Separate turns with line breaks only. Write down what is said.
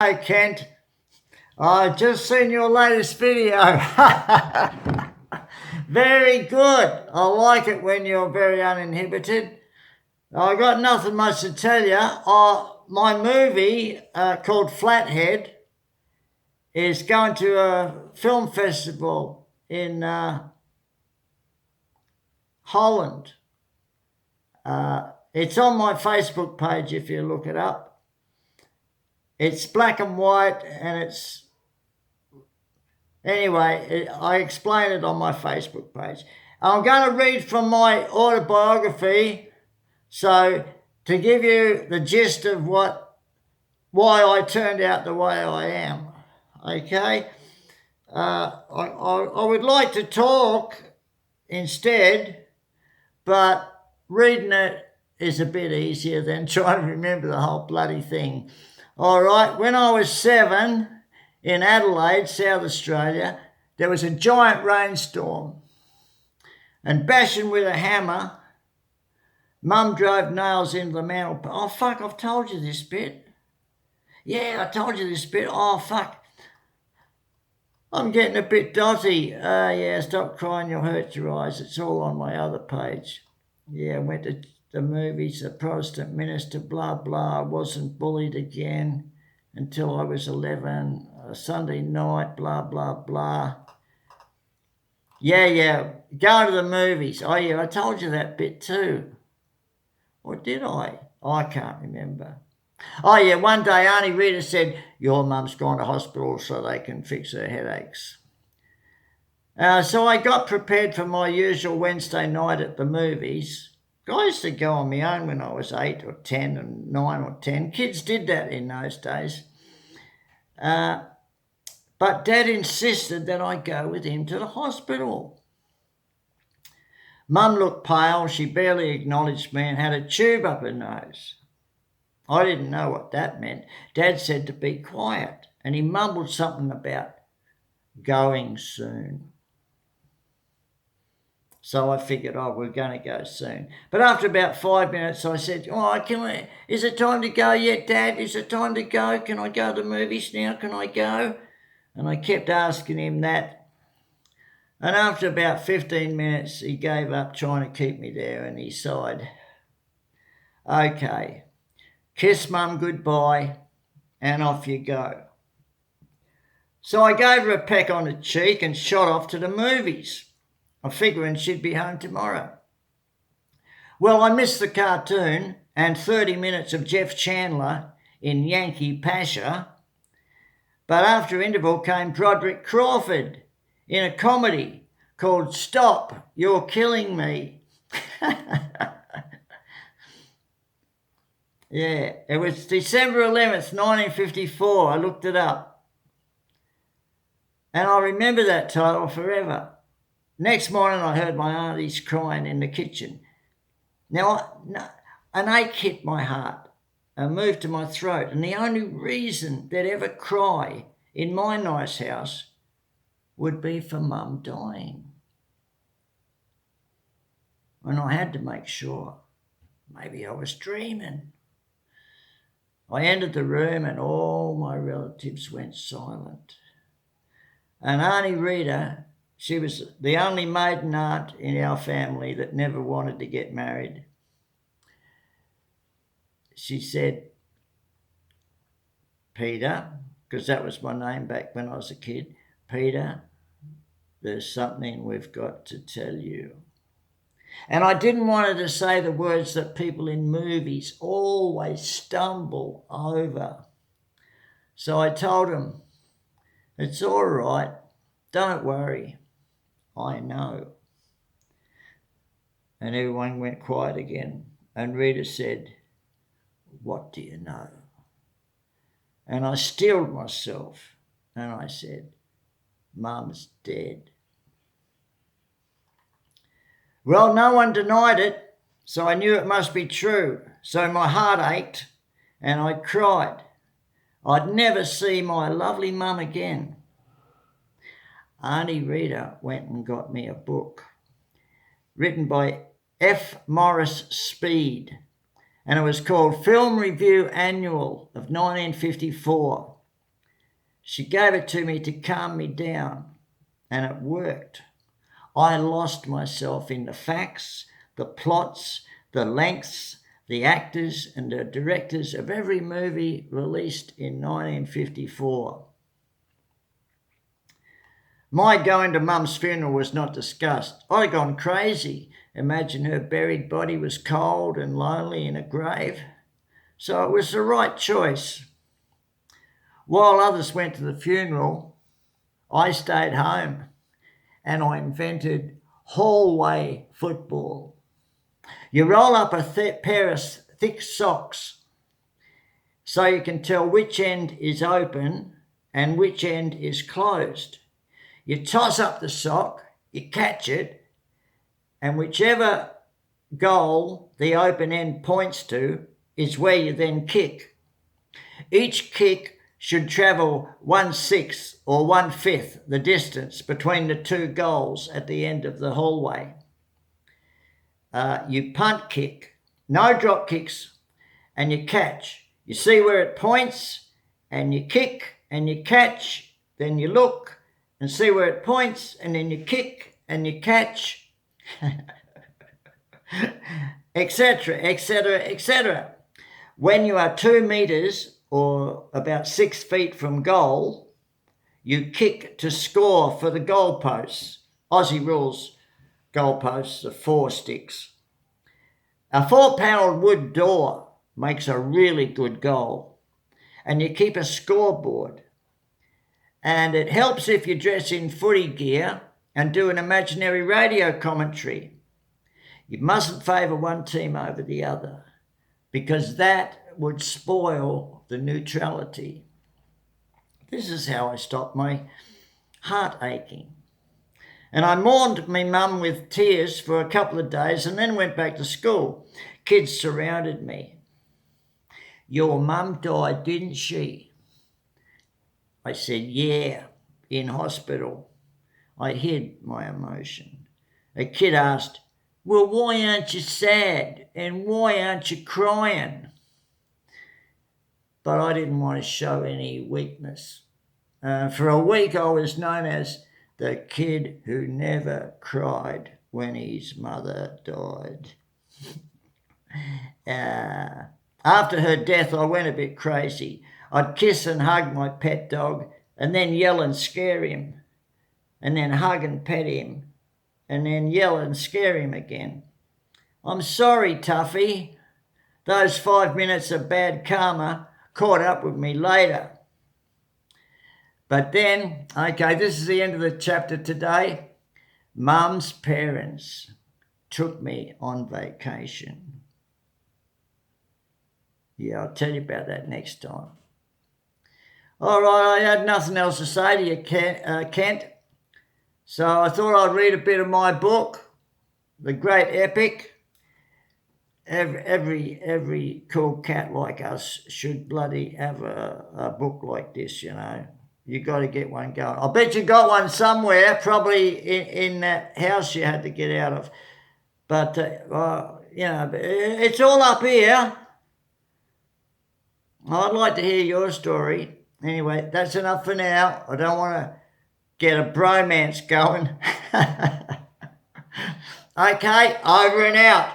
Hey Kent, I just seen your latest video. Very good. I like it when you're very uninhibited. I got nothing much to tell you. My movie called Flathead is going to a film festival in Holland. It's on my Facebook page if you look it up. It's black and white and it's Anyway, I explain it on my Facebook page. I'm going to read from my autobiography, so to give you the gist of why I turned out the way I am. Okay, I would like to talk instead, but reading it is a bit easier than trying to remember the whole bloody thing. All right, when I was 7 in Adelaide, South Australia, there was a giant rainstorm. And bashing with a hammer, Mum drove nails into the mantel. Oh, fuck, I've told you this bit. Yeah, I told you this bit. Oh, fuck. I'm getting a bit dotty. Yeah, stop crying, you'll hurt your eyes. It's all on my other page. Yeah, I went to the movies, a Protestant minister, blah, blah. I wasn't bullied again until I was 11. Sunday night, blah, blah, blah. Yeah, go to the movies. Oh, yeah, I told you that bit too. Or did I? I can't remember. Oh, yeah, one day Auntie Rita said, your mum's gone to hospital so they can fix her headaches. So I got prepared for my usual Wednesday night at the movies. I used to go on my own when I was 8 or 10 and 9 or 10. Kids did that in those days. But Dad insisted that I go with him to the hospital. Mum looked pale, she barely acknowledged me and had a tube up her nose. I didn't know what that meant. Dad said to be quiet, and he mumbled something about going soon. So I figured, we're going to go soon. But after about 5 minutes, I said, is it time to go yet, Dad? Is it time to go? Can I go to the movies now? Can I go? And I kept asking him that. And after about 15 minutes, he gave up trying to keep me there and he sighed. Okay, kiss Mum goodbye and off you go. So I gave her a peck on the cheek and shot off to the movies. I'm figuring she'd be home tomorrow. Well, I missed the cartoon and 30 minutes of Jeff Chandler in Yankee Pasha. But after interval came Broderick Crawford in a comedy called Stop, You're Killing Me. Yeah, it was December 11th, 1954. I looked it up. And I remember that title forever. Next morning I heard my aunties crying in the kitchen. Now, an ache hit my heart and moved to my throat. And the only reason they'd ever cry in my nice house would be for Mum dying. And I had to make sure. Maybe I was dreaming. I entered the room and all my relatives went silent. And Auntie Rita, she was the only maiden aunt in our family that never wanted to get married. She said, Peter, because that was my name back when I was a kid, Peter, there's something we've got to tell you. And I didn't want her to say the words that people in movies always stumble over. So I told him, it's all right, don't worry, I know. And everyone went quiet again. And Rita said, what do you know? And I steeled myself and I said, Mum's dead. Well, no one denied it, so I knew it must be true. So my heart ached and I cried. I'd never see my lovely mum again. Auntie Rita went and got me a book written by F. Morris Speed, and it was called Film Review Annual of 1954. She gave it to me to calm me down, and it worked. I lost myself in the facts, the plots, the lengths, the actors and the directors of every movie released in 1954. My going to Mum's funeral was not discussed. I'd gone crazy. Imagine her buried body was cold and lonely in a grave. So it was the right choice. While others went to the funeral, I stayed home and I invented hallway football. You roll up a pair of thick socks so you can tell which end is open and which end is closed. You toss up the sock, you catch it, and whichever goal the open end points to is where you then kick. Each kick should travel 1/6 or 1/5 the distance between the two goals at the end of the hallway. You punt kick, no drop kicks, and you catch. You see where it points, and you kick, and you catch, then you look, and see where it points, and then you kick, and you catch, etc., etc., etc. When you are 2 meters or about 6 feet from goal, you kick to score for the goalposts. Aussie rules goalposts are 4 sticks. A 4-panelled wood door makes a really good goal, and you keep a scoreboard. And it helps if you dress in footy gear and do an imaginary radio commentary. You mustn't favour one team over the other, because that would spoil the neutrality. This is how I stopped my heart aching. And I mourned my mum with tears for a couple of days and then went back to school. Kids surrounded me. Your mum died, didn't she? I said, yeah, in hospital. I hid my emotion. A kid asked, well, why aren't you sad? And why aren't you crying? But I didn't want to show any weakness. For a week I was known as the kid who never cried when his mother died. After her death, I went a bit crazy. I'd kiss and hug my pet dog and then yell and scare him, and then hug and pet him, and then yell and scare him again. I'm sorry, Tuffy. Those 5 minutes of bad karma caught up with me later. But then, okay, this is the end of the chapter today. Mum's parents took me on vacation. Yeah, I'll tell you about that next time. All right, I had nothing else to say to you, Kent. So I thought I'd read a bit of my book, The Great Epic. Every cool cat like us should bloody have a book like this, you know. You got to get one going. I bet you got one somewhere, probably in that house you had to get out of. But, you know, it's all up here. I'd like to hear your story. Anyway, that's enough for now. I don't want to get a bromance going. Okay, over and out.